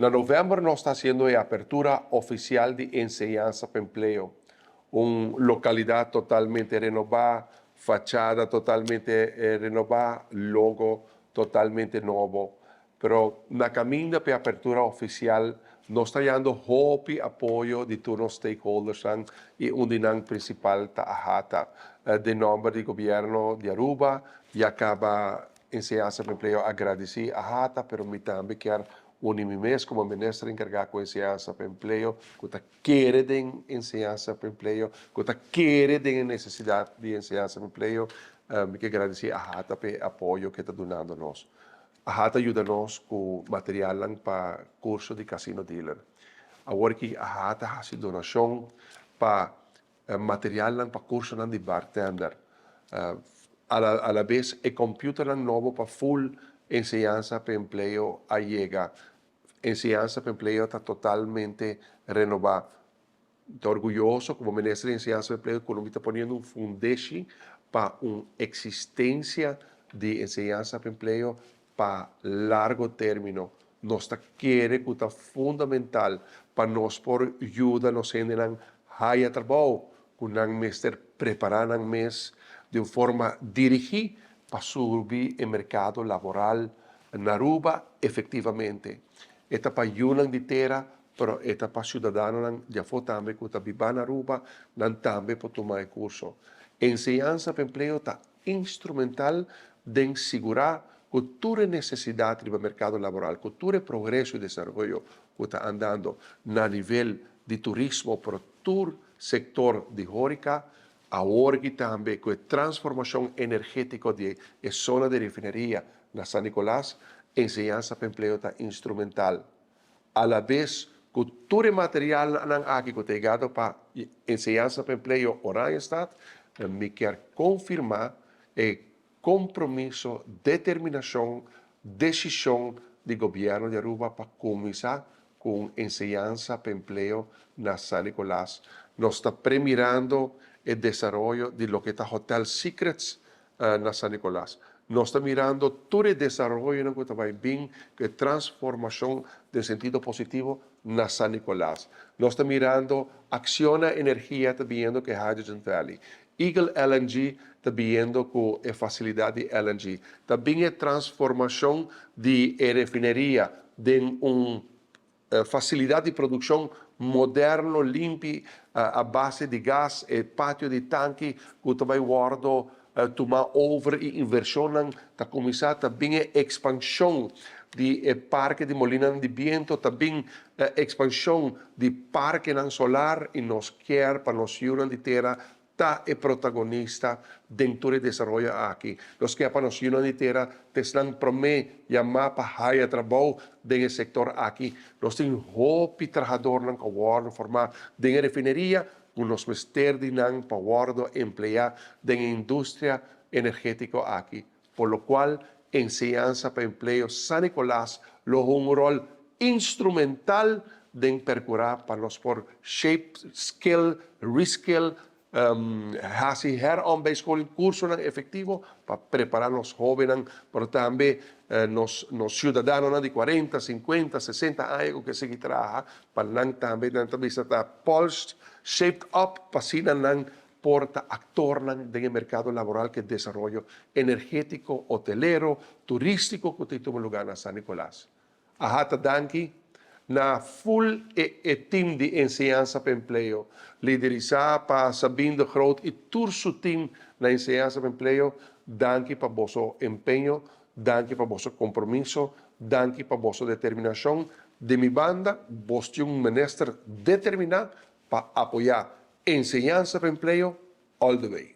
En noviembre nos está haciendo la apertura oficial de Enseñanza para Empleo, una localidad totalmente renovada, fachada totalmente renovada, logo totalmente nuevo. Pero en la camino para apertura oficial nos está dando hopi apoyo de todos los stakeholders y un dinam principal ta de nombre del gobierno de Aruba y acaba Enseñanza para Empleo agradecer a Hata, pero me también quiero unirme mes como ministro encargado con Enseñanza para Empleo, que quiere de Enseñanza para Empleo, que quiere de necesidad de Enseñanza para Empleo, me quiero agradecer a Hata por el apoyo que está dándonos. A Hata ajuda-nos com material para curso de casino dealer. Agora que a Hata faz donação para material para curso de bartender. A la vez, o computer novo para full enseñanza para empleo llega. Enseñanza para empleo está totalmente renovada. Estou orgulhoso como ministro de Enseñanza para Empleo, Colombia está poniendo un fundeshi para una existencia de enseñanza para empleo para largo término. Nos quiere que está fundamental para nos por ayuda nos generan haya trabajo, que nos mester preparar mes de una forma dirigida para subir el mercado laboral en Aruba efectivamente. Esta para ayuda de terra, pero esta para ciudadanos de fora também que vivam na Aruba, não também para tomar curso. Enseñanza para empleo está instrumental de asegurar que toda necessidade do mercado laboral, que todo progresso e desenvolvimento que está andando a nível de turismo para todo sector de Hórica, agora que também com a transformação energética de zona de refineria na San Nicolás, enseñanza para empleo está instrumental. A la vez, que todo o material aqui que está ligado para enseñanza para empleo Oranjestad, me quero confirmar o compromisso, determinação, decisão do governo de Aruba para começar com enseñanza para empleo na San Nicolás. Nós está premiando o desenvolvimento de lo que está Hotel Secrets na San Nicolás. Nós estamos mirando todo o desenvolvimento que vai vir, que transformação de sentido positivo na San Nicolás. Nós estamos mirando Acciona Energia, está vendo que é Hydrogen Valley. Eagle LNG está vendo com a facilidade de LNG. Também a transformação de refineria de uma facilidade de produção moderno, limpo, a base de gás, e pátio de tanque, que também guardo tomar over e inversão, está começar também a expansão de parque de molina de viento, também a expansão de parque solar e nos quer para nos ayudar de terra está o protagonista dentro do desenvolvimento aqui. Nós que para nos ayudar de terra teslan promete chamar para haya trabalho no setor aqui. Nós temos hopi trabalhador que guardam formar de refineria, com nos mester de para guardar emplear da indústria energética aqui. Por lo qual, enseñanza para empleo San Nicolás lo un rol instrumental de percurar para nos por shape, skill, reskill, hacer herombeidscholing curso efectivo para preparar los jóvenes, pero también los ciudadanos de 40, 50, 60 años que se trabajan, para también estar polished, shaped up, para así porta actor del mercado laboral que desarrollo energético, hotelero, turístico que tiene lugar en San Nicolás. Ahata danki na full team de enseñanza para empleo, liderizar para Sabine Groot y todo su team na enseñanza para empleo, danki para vuestro empeño, danki para vuestro compromiso, danki para vuestra determinación. De mi banda, vos un ministro determinado para apoyar enseñanza para empleo all the way.